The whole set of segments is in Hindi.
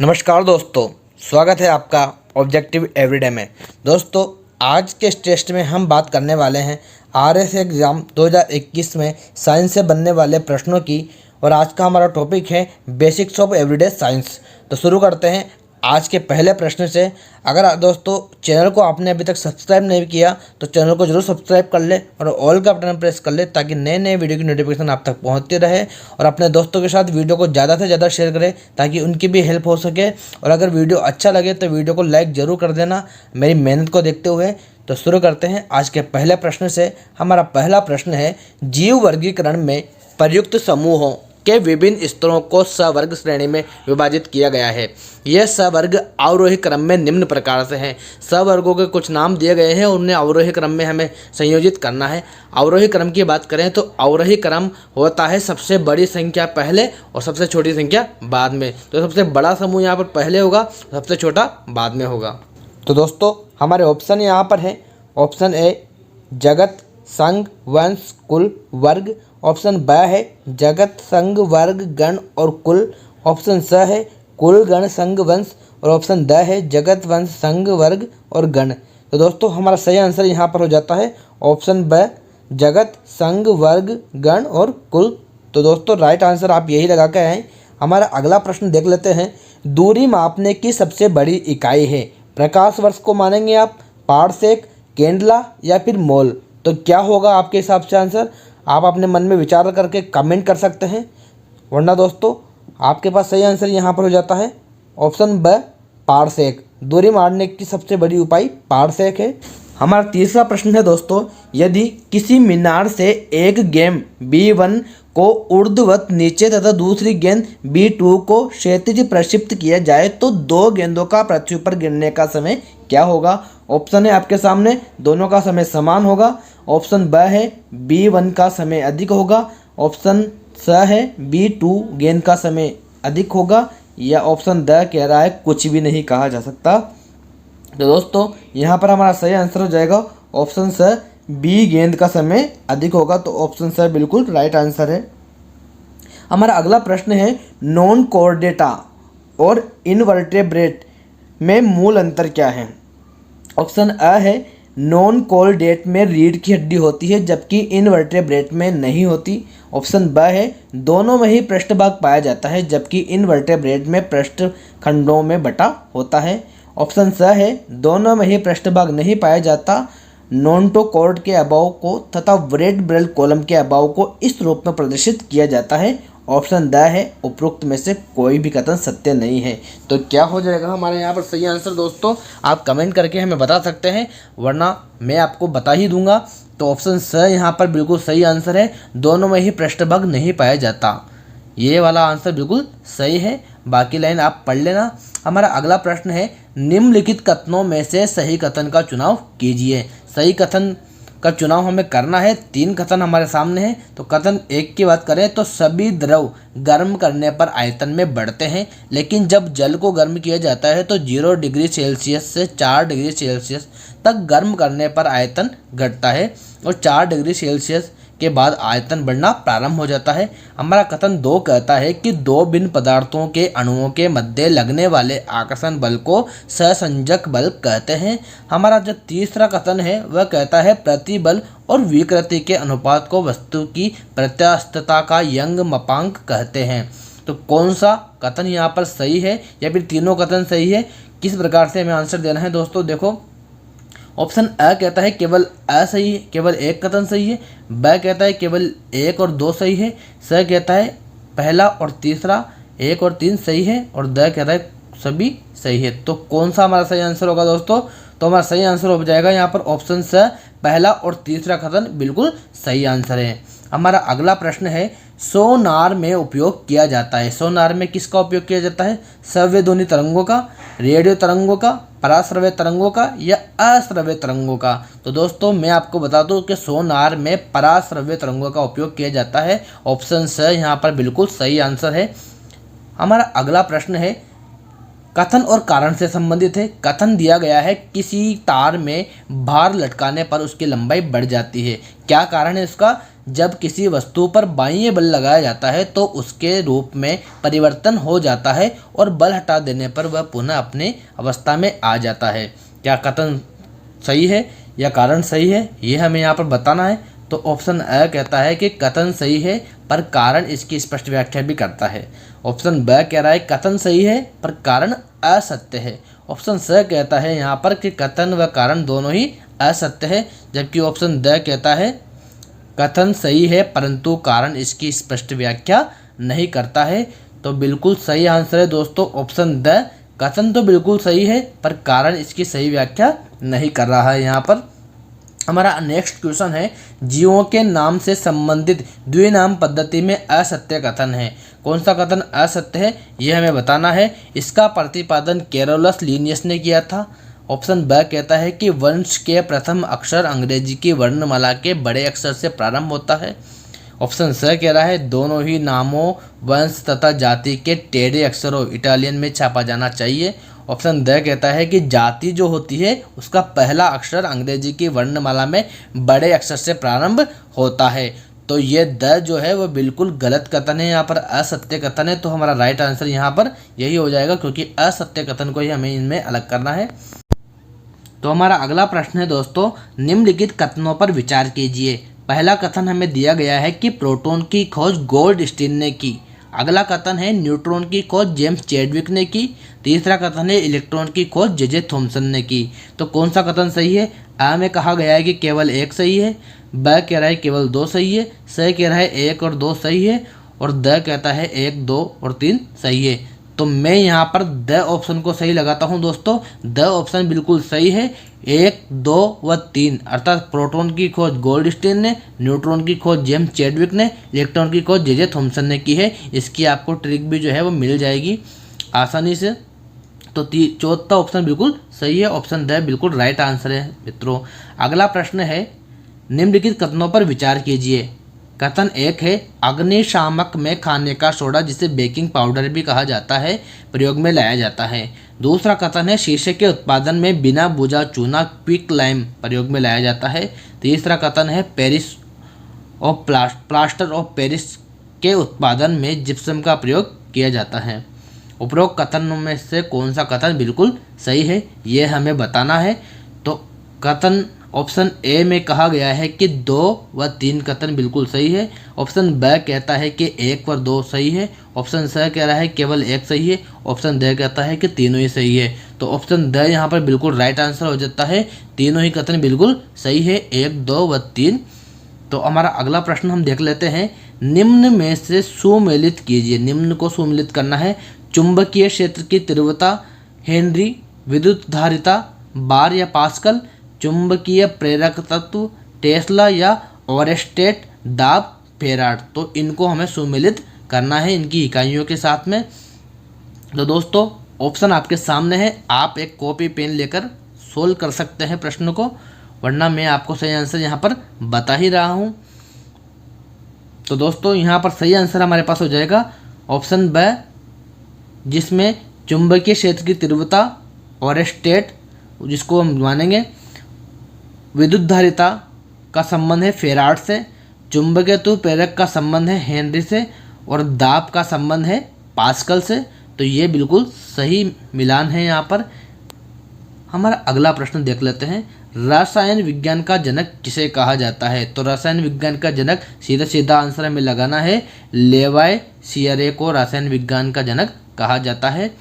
नमस्कार दोस्तों, स्वागत है आपका ऑब्जेक्टिव एवरीडे में। दोस्तों, आज के इस टेस्ट में हम बात करने वाले हैं आरएस एग्ज़ाम 2021 में साइंस से बनने वाले प्रश्नों की। और आज का हमारा टॉपिक है बेसिक्स ऑफ एवरीडे साइंस। तो शुरू करते हैं आज के पहले प्रश्न से। अगर दोस्तों चैनल को आपने अभी तक सब्सक्राइब नहीं किया तो चैनल को जरूर सब्सक्राइब कर ले और ऑल का बटन प्रेस कर ले ताकि नए नए वीडियो की नोटिफिकेशन आप तक पहुंचती रहे। और अपने दोस्तों के साथ वीडियो को ज़्यादा से ज़्यादा शेयर करें ताकि उनकी भी हेल्प हो सके। और अगर वीडियो अच्छा लगे तो वीडियो को लाइक ज़रूर कर देना मेरी मेहनत को देखते हुए। तो शुरू करते हैं आज के पहले प्रश्न से। हमारा पहला प्रश्न है, जीव वर्गीकरण में प्रयुक्त समूहों के विभिन्न स्तरों को सवर्ग श्रेणी में विभाजित किया गया है। यह सवर्ग अवरोही क्रम में निम्न प्रकार से हैं। सवर्गों के कुछ नाम दिए गए हैं और उन्हें अवरोही क्रम में हमें संयोजित करना है। अवरोही क्रम की बात करें तो अवरोही क्रम होता है सबसे बड़ी संख्या पहले और सबसे छोटी संख्या बाद में। तो सबसे बड़ा समूह यहाँ पर पहले होगा, सबसे छोटा बाद में होगा। तो दोस्तों हमारे ऑप्शन यहाँ पर है। ऑप्शन ए जगत, संघ, वंश, कुल, वर्ग। ऑप्शन ब है जगत, संघ, वर्ग, गण और कुल। ऑप्शन स है कुल, गण, संघ, वंश। और ऑप्शन द है जगत, वंश, संघ, वर्ग और गण। तो दोस्तों हमारा सही आंसर यहाँ पर हो जाता है ऑप्शन ब, जगत, संघ, वर्ग, गण और कुल। तो दोस्तों राइट आंसर आप यही लगा के आए। हमारा अगला प्रश्न देख लेते हैं। दूरी मापने की सबसे बड़ी इकाई है। प्रकाश वर्ष को मानेंगे आप, पारसेक, केंडला या फिर मोल। तो क्या होगा आपके हिसाब से आंसर? आप अपने मन में विचार करके कमेंट कर सकते हैं, वरना दोस्तों आपके पास सही आंसर यहाँ पर हो जाता है ऑप्शन ब, पारसेक। दूरी मारने की सबसे बड़ी इकाई पारसेक है। हमारा तीसरा प्रश्न है दोस्तों, यदि किसी मीनार से एक गेंद B1 को ऊर्ध्ववत नीचे तथा दूसरी गेंद B2 को क्षैतिज प्रक्षिप्त किया जाए तो दो गेंदों का पृथ्वी पर गिरने का समय क्या होगा? ऑप्शन है आपके सामने, दोनों का समय समान होगा। ऑप्शन ब है B1 का समय अधिक होगा। ऑप्शन स है B2 गेंद का समय अधिक होगा। या ऑप्शन द कह रहा है कुछ भी नहीं कहा जा सकता। तो दोस्तों यहाँ पर हमारा सही आंसर हो जाएगा ऑप्शन स, बी गेंद का समय अधिक होगा। तो ऑप्शन स बिल्कुल राइट आंसर है। हमारा अगला प्रश्न है, नॉन कोऑर्डेटा और इनवर्टेब्रेट में मूल अंतर क्या है? ऑप्शन अ है नॉन कोऑर्डेट में रीढ़ की हड्डी होती है जबकि इनवर्टेब्रेट में नहीं होती। ऑप्शन ब है दोनों में ही पृष्ठभाग पाया जाता है जबकि इनवर्टेब्रेट में पृष्ठ खंडों में बटा होता है। ऑप्शन स है दोनों में ही पृष्ठभाग नहीं पाया जाता। नॉन्टोकॉर्ड के अभाव को तथा वर्टेब्रल कॉलम के अभाव को इस रूप में प्रदर्शित किया जाता है। ऑप्शन द है उपरोक्त में से कोई भी कथन सत्य नहीं है। तो क्या हो जाएगा हमारे यहाँ पर सही आंसर? दोस्तों आप कमेंट करके हमें बता सकते हैं, वरना मैं आपको बता ही दूंगा। तो ऑप्शन स यहाँ पर बिल्कुल सही आंसर है, दोनों में ही पृष्ठभाग नहीं पाया जाता। ये वाला आंसर बिल्कुल सही है। बाकी लाइन आप पढ़ लेना। हमारा अगला प्रश्न है, निम्नलिखित कथनों में से सही कथन का चुनाव कीजिए। सही कथन का चुनाव हमें करना है। 3 कथन हमारे सामने हैं। तो कथन 1 की बात करें तो सभी द्रव गर्म करने पर आयतन में बढ़ते हैं, लेकिन जब जल को गर्म किया जाता है तो 0 डिग्री सेल्सियस से 4 डिग्री सेल्सियस तक गर्म करने पर आयतन घटता है और 4 डिग्री सेल्सियस के बाद आयतन बढ़ना प्रारंभ हो जाता है। हमारा कथन 2 कहता है कि दो भिन्न पदार्थों के अणुओं के मध्य लगने वाले आकर्षण बल को सहसंजक बल कहते हैं। हमारा जो तीसरा कथन है वह कहता है प्रतिबल और विकृति के अनुपात को वस्तु की प्रत्यास्थता का यंग मापांक कहते हैं। तो कौन सा कथन यहाँ पर सही है या फिर तीनों कथन सही है? किस प्रकार से हमें आंसर देना है दोस्तों? देखो, ऑप्शन अ कहता है केवल अ सही है, केवल एक कथन सही है। ब कहता है केवल 1 और 2 सही है। स कहता है पहला और तीसरा 1 और 3 सही है। और द कहता है सभी सही है। तो कौन सा हमारा सही आंसर होगा दोस्तों? तो हमारा सही आंसर हो जाएगा यहाँ पर ऑप्शन स, पहला और तीसरा कथन बिल्कुल सही आंसर है। हमारा अगला प्रश्न है, सोनार में उपयोग किया जाता है। सोनार में किसका उपयोग किया जाता है? श्रव्य ध्वनि तरंगों का, रेडियो तरंगों का, पराश्रव्य तरंगों का या अश्रव्य तरंगों का? तो दोस्तों मैं आपको बता दूं कि सोनार में पराश्रव्य तरंगों का उपयोग किया जाता है। ऑप्शन स यहाँ पर बिल्कुल सही आंसर है। हमारा अगला प्रश्न है, कथन और कारण से संबंधित है। कथन दिया गया है किसी तार में भार लटकाने पर उसकी लंबाई बढ़ जाती है। क्या कारण है इसका? जब किसी वस्तु पर बाह्य बल लगाया जाता है तो उसके रूप में परिवर्तन हो जाता है और बल हटा देने पर वह पुनः अपनी अवस्था में आ जाता है। क्या कथन सही है या कारण सही है, ये हमें यहाँ पर बताना है। तो ऑप्शन अ कहता है कि कथन सही है पर कारण इसकी स्पष्ट व्याख्या भी करता है। ऑप्शन ब कह रहा है कथन सही है पर कारण असत्य है। ऑप्शन स कहता है यहाँ पर कि कथन व कारण दोनों ही असत्य है, जबकि ऑप्शन द कहता है कथन सही है परंतु कारण इसकी स्पष्ट व्याख्या नहीं करता है। तो बिल्कुल सही आंसर है दोस्तों ऑप्शन द। कथन तो बिल्कुल सही है पर कारण इसकी सही व्याख्या नहीं कर रहा है। यहाँ पर हमारा नेक्स्ट क्वेश्चन है, जीवों के नाम से संबंधित द्विनाम पद्धति में असत्य कथन है। कौन सा कथन असत्य है, यह हमें बताना है। इसका प्रतिपादन कैरोलस लीनियस ने किया था। ऑप्शन ब कहता है कि वंश के प्रथम अक्षर अंग्रेजी की वर्णमाला के बड़े अक्षर से प्रारंभ होता है। ऑप्शन स कह रहा है दोनों ही नामों वंश तथा जाति के टेढ़े अक्षरों इटालियन में छापा जाना चाहिए। ऑप्शन द कहता है कि जाति जो होती है उसका पहला अक्षर अंग्रेजी की वर्णमाला में बड़े अक्षर से प्रारंभ होता है। तो ये द जो है वो बिल्कुल गलत कथन है, यहाँ पर असत्य कथन है। तो हमारा राइट आंसर यहाँ पर यही हो जाएगा, क्योंकि असत्य कथन को ही हमें इनमें अलग करना है। तो हमारा अगला प्रश्न है दोस्तों, निम्नलिखित कथनों पर विचार कीजिए। पहला कथन हमें दिया गया है कि प्रोटॉन की खोज गोल्डस्टीन ने की। अगला कथन है न्यूट्रॉन की खोज जेम्स चैडविक ने की। तीसरा कथन है इलेक्ट्रॉन की खोज जे थॉमसन ने की। तो कौन सा कथन सही है? आ में कहा गया है कि केवल एक सही है, ब कह रहा है केवल दो सही है, स कह रहा है एक और दो सही है, और द कहता है एक, दो और तीन सही है। तो मैं यहाँ पर द ऑप्शन को सही लगाता हूँ दोस्तों। द ऑप्शन बिल्कुल सही है। एक, दो व तीन अर्थात प्रोटॉन की खोज गोल्डस्टीन ने, न्यूट्रॉन की खोज जेम्स चैडविक ने, इलेक्ट्रॉन की खोज जे थॉमसन ने की है। इसकी आपको ट्रिक भी जो है वो मिल जाएगी आसानी से। तो चौथा ऑप्शन बिल्कुल सही है, ऑप्शन द बिल्कुल राइट आंसर है मित्रों। अगला प्रश्न है, निम्नलिखित कथनों पर विचार कीजिए। कथन एक है, अग्निशामक में खाने का सोडा जिसे बेकिंग पाउडर भी कहा जाता है प्रयोग में लाया जाता है। दूसरा कथन है, शीशे के उत्पादन में बिना बुझा चूना क्विक लाइम प्रयोग में लाया जाता है। तीसरा कथन है, Paris of plaster of Paris के उत्पादन में जिप्सम का प्रयोग किया जाता है। उपरोक्त कथनों में से कौन सा कथन बिल्कुल सही है, ये हमें बताना है। तो कथन ऑप्शन ए में कहा गया है कि 2 व 3 कथन बिल्कुल सही है। ऑप्शन ब कहता है कि 1 व 2 सही है। ऑप्शन स कह रहा है केवल 1 सही है। ऑप्शन द कहता है कि तीनों ही सही है। तो ऑप्शन द यहाँ पर बिल्कुल राइट आंसर हो जाता है। तीनों ही कथन बिल्कुल सही है, 1, 2 व 3। तो हमारा अगला प्रश्न हम देख लेते हैं, निम्न में से सुमेलित कीजिए। निम्न को सुमेलित करना है। चुंबकीय क्षेत्र की तीव्रता हेनरी, विद्युत धारिता बार या पास्कल, चुंबकीय प्रेरक तत्व टेस्ला या ओरेस्टेट, दाब फेराड। तो इनको हमें सुमेलित करना है इनकी इकाइयों के साथ में। तो दोस्तों ऑप्शन आपके सामने है, आप एक कॉपी पेन लेकर सोल्व कर सकते हैं प्रश्न को, वरना मैं आपको सही आंसर यहाँ पर बता ही रहा हूँ। तो दोस्तों यहाँ पर सही आंसर हमारे पास हो जाएगा ऑप्शन ब, जिसमें चुंबकीय क्षेत्र की तीव्रता ओरेस्टेट जिसको हम मानेंगे, विद्युत धारिता का संबंध है फेराड से, चुंबकीय प्रेरक का संबंध है हेनरी से, और दाब का संबंध है पास्कल से। तो ये बिल्कुल सही मिलान है यहाँ पर। हमारा अगला प्रश्न देख लेते हैं, रसायन विज्ञान का जनक किसे कहा जाता है? तो रसायन विज्ञान का जनक सीधा सीधा आंसर हमें लगाना है, लेवाइसियर को रसायन विज्ञान का जनक कहा जाता है।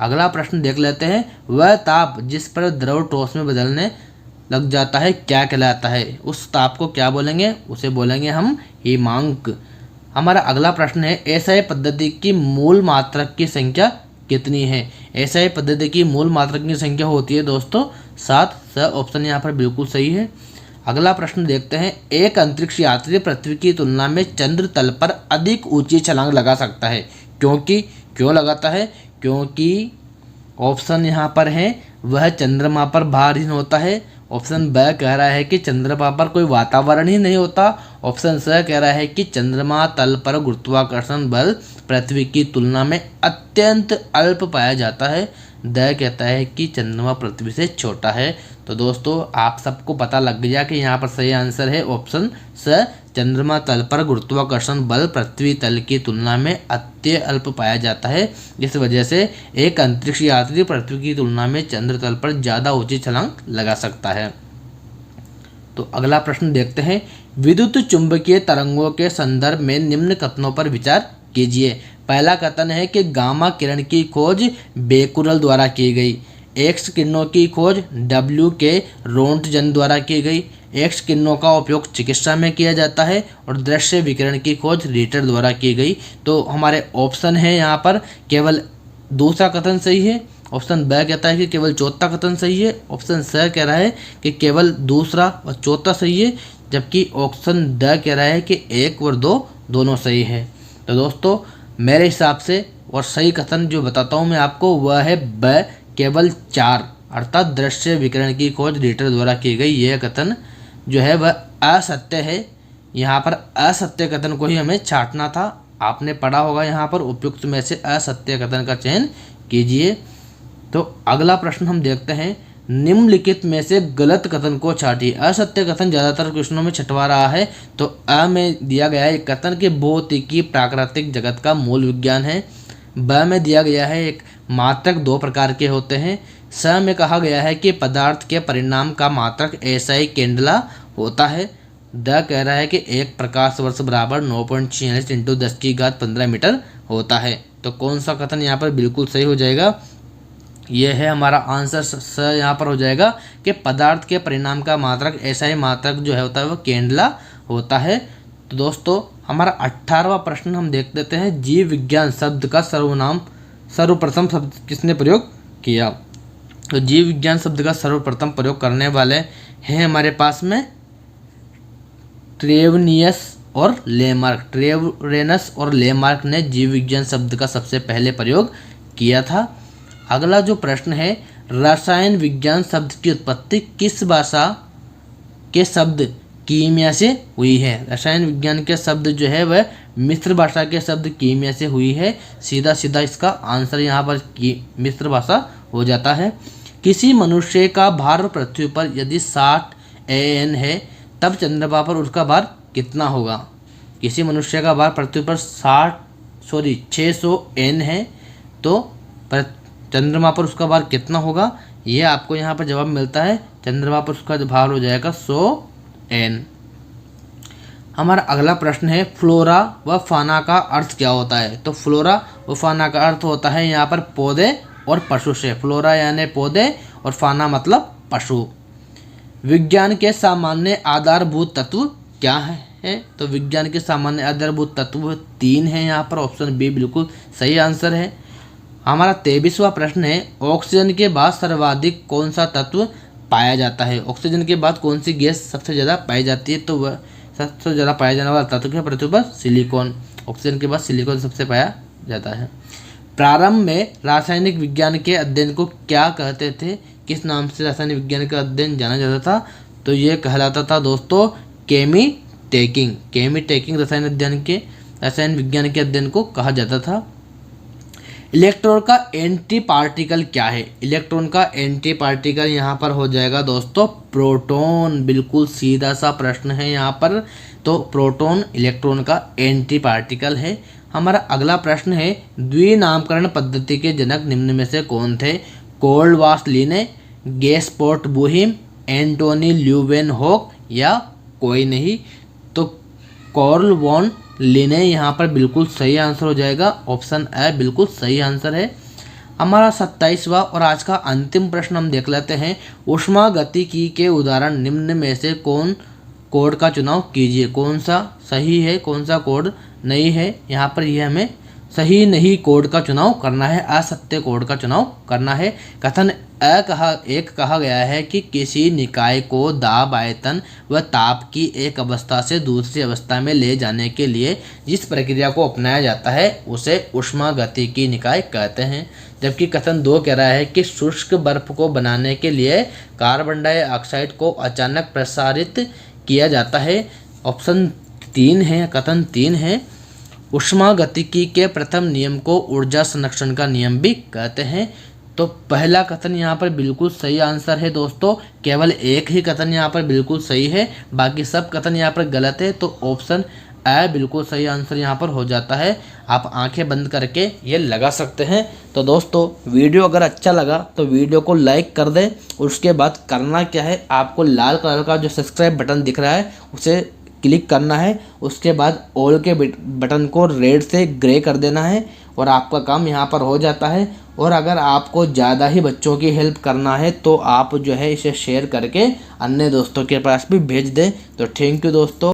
अगला प्रश्न देख लेते हैं, वह ताप जिस पर द्रव ठोस में बदलने लग जाता है क्या कहलाता है? उस ताप को क्या बोलेंगे? उसे बोलेंगे हम हिमांक। हमारा अगला प्रश्न है, एसआई पद्धति की मूल मात्रक की संख्या कितनी है? एसआई पद्धति की मूल मात्रक की संख्या होती है दोस्तों 7। ऑप्शन यहाँ पर बिल्कुल सही है। अगला प्रश्न देखते हैं, एक अंतरिक्ष यात्री पृथ्वी की तुलना में चंद्र तल पर अधिक ऊंची छलांग लगा सकता है क्यों लगाता है? क्योंकि ऑप्शन यहाँ पर है, वह चंद्रमा पर भारहीन होता है। ऑप्शन ब कह रहा है कि चंद्रमा पर कोई वातावरण ही नहीं होता। ऑप्शन स कह रहा है कि चंद्रमा तल पर गुरुत्वाकर्षण बल पृथ्वी की तुलना में अत्यंत अल्प पाया जाता है। द कहता है कि चंद्रमा पृथ्वी से छोटा है। तो दोस्तों आप सबको पता लग गया कि यहाँ पर सही आंसर है ऑप्शन स, चंद्रमा तल पर गुरुत्वाकर्षण बल पृथ्वी तल की तुलना में अत्यल्प अल्प पाया जाता है, जिस वजह से एक अंतरिक्ष यात्री पृथ्वी की तुलना में चंद्र तल पर ज़्यादा ऊंची छलांग लगा सकता है। तो अगला प्रश्न देखते हैं, विद्युत चुंबकीय तरंगों के संदर्भ में निम्न कथनों पर विचार कीजिए। पहला कथन है कि गामा किरण की खोज बेकुरल द्वारा की गई, एक्स किरणों की खोज डब्ल्यू के रोंटगन द्वारा की गई, एक्स किरणों का उपयोग चिकित्सा में किया जाता है और दृश्य विकिरण की खोज रीटर द्वारा की गई। तो हमारे ऑप्शन है यहाँ पर केवल दूसरा कथन सही है, ऑप्शन ब कहता है कि केवल चौथा कथन सही है, ऑप्शन स कह रहा है कि केवल दूसरा और चौथा सही है, जबकि ऑप्शन ड कह रहा है कि 1 और 2 दोनों सही है। तो दोस्तों मेरे हिसाब से और सही कथन जो बताता हूँ मैं आपको वह है ब केवल 4 अर्थात दृश्य विकिरण की खोज रीटर द्वारा की गई। यह कथन जो है वह असत्य है। यहाँ पर असत्य कथन को ही हमें छांटना था। आपने पढ़ा होगा यहाँ पर उपयुक्त में से असत्य कथन का चयन कीजिए। तो अगला प्रश्न हम देखते हैं, निम्नलिखित में से गलत कथन को छांटिए। असत्य कथन ज़्यादातर क्वेश्चनों में छटवा रहा है। तो अ में दिया गया है कथन के भौतिकी प्राकृतिक जगत का मूल विज्ञान है। ब में दिया गया है एक मात्रक 2 प्रकार के होते हैं। स में कहा गया है कि पदार्थ के परिणाम का मात्रक ऐसा ही केंडला होता है। द कह रहा है कि 1 प्रकाश वर्ष बराबर 9.46 × 10⁻15 मीटर होता है। तो कौन सा कथन यहाँ पर बिल्कुल सही हो जाएगा? यह है हमारा आंसर स यहाँ पर हो जाएगा कि पदार्थ के परिणाम का मात्रक ऐसा ही मात्रक जो है होता है वह केंडला होता है। तो दोस्तों हमारा 18वां प्रश्न हम देख लेते हैं, जीव विज्ञान शब्द का सर्वप्रथम शब्द किसने प्रयोग किया? तो जीव विज्ञान शब्द का सर्वप्रथम प्रयोग करने वाले हैं हमारे पास में ट्रेवनियस और लेमार्क। ट्रेवरेनस और लेमार्क ने जीव विज्ञान शब्द का सबसे पहले प्रयोग किया था। अगला जो प्रश्न है, रसायन विज्ञान शब्द की उत्पत्ति किस भाषा के शब्द कीमिया से हुई है? रसायन विज्ञान के शब्द जो है वह मिस्र भाषा के शब्द कीमिया से हुई है। सीधा सीधा इसका आंसर यहाँ पर मिस्र भाषा हो जाता है। किसी मनुष्य का भार पृथ्वी पर यदि 60 AN है तब चंद्रमा पर उसका भार कितना होगा? किसी मनुष्य का भार पृथ्वी पर 600 N है तो चंद्रमा पर उसका भार कितना होगा? ये आपको यहाँ पर जवाब मिलता है, चंद्रमा पर उसका भार हो जाएगा 100 N। हमारा अगला प्रश्न है, फ्लोरा व फाना का अर्थ क्या होता है? तो फ्लोरा व फाना का अर्थ होता है यहाँ पर पौधे और पशु से। फ्लोरा यानी पौधे और फाना मतलब पशु। विज्ञान के सामान्य आधारभूत तत्व क्या है? तो विज्ञान के सामान्य आधारभूत तत्व 3 हैं। यहाँ पर ऑप्शन बी बिल्कुल सही आंसर है। हमारा 23वां प्रश्न है, ऑक्सीजन के बाद सर्वाधिक कौन सा तत्व पाया जाता है? ऑक्सीजन के बाद कौन सी गैस सबसे ज़्यादा पाई जाती है? तो वह सबसे ज़्यादा पाया जाने वाला तत्व है पृथ्वी पर सिलिकॉन। ऑक्सीजन के बाद सिलिकॉन सबसे पाया जाता है। प्रारंभ में रासायनिक विज्ञान के अध्ययन को क्या कहते थे? किस नाम से रासायनिक विज्ञान का अध्ययन जाना जाता था? तो ये कहलाता था दोस्तों केमिटेकिंग। केमिटेकिंग रसायन विज्ञान के अध्ययन को कहा जाता था। इलेक्ट्रॉन का एंटी पार्टिकल क्या है? इलेक्ट्रॉन का एंटी पार्टिकल यहाँ पर हो जाएगा दोस्तों प्रोटॉन। बिल्कुल सीधा सा प्रश्न है यहाँ पर। तो प्रोटॉन इलेक्ट्रॉन का एंटी पार्टिकल है। हमारा अगला प्रश्न है, द्विनामकरण पद्धति के जनक निम्न में से कौन थे? कोल्डवास लीने, गेस्पोर्ट बुहिम, एंटोनी ल्यूवेनहॉक या कोई नहीं? तो कार्ल वॉन लिने यहाँ पर बिल्कुल सही आंसर हो जाएगा। ऑप्शन ए बिल्कुल सही आंसर है। हमारा 27वां और आज का अंतिम प्रश्न हम देख लेते हैं, ऊष्मागतिकी के उदाहरण निम्न में से कौन कोड का चुनाव कीजिए? कौन सा सही है, कौन सा कोड नहीं है? यहाँ पर यह हमें सही नहीं कोड का चुनाव करना है, असत्य कोड का चुनाव करना है। कथन एक कहा गया है कि किसी निकाय को दाब, आयतन व ताप की एक अवस्था से दूसरी अवस्था में ले जाने के लिए जिस प्रक्रिया को अपनाया जाता है उसे ऊष्मागतिकी निकाय कहते हैं। जबकि कथन 2 कह रहा है कि शुष्क बर्फ को बनाने के लिए कार्बन डाइऑक्साइड को अचानक प्रसारित किया जाता है। ऑप्शन 3 है, कथन 3 है। ऊष्मागतिकी के प्रथम नियम को ऊर्जा संरक्षण का नियम भी कहते हैं। तो पहला कथन यहाँ पर बिल्कुल सही आंसर है दोस्तों। केवल एक ही कथन यहाँ पर बिल्कुल सही है, बाकी सब कथन यहाँ पर गलत है। तो ऑप्शन ए बिल्कुल सही आंसर यहाँ पर हो जाता है। आप आंखें बंद करके ये लगा सकते हैं। तो दोस्तों वीडियो अगर अच्छा लगा तो वीडियो को लाइक कर दें। उसके बाद करना क्या है, आपको लाल कलर का जो सब्सक्राइब बटन दिख रहा है उसे क्लिक करना है। उसके बाद ऑल के बटन को रेड से ग्रे कर देना है और आपका काम यहाँ पर हो जाता है। और अगर आपको ज़्यादा ही बच्चों की हेल्प करना है तो आप जो है इसे शेयर करके अन्य दोस्तों के पास भी भेज दें। तो थैंक यू दोस्तों।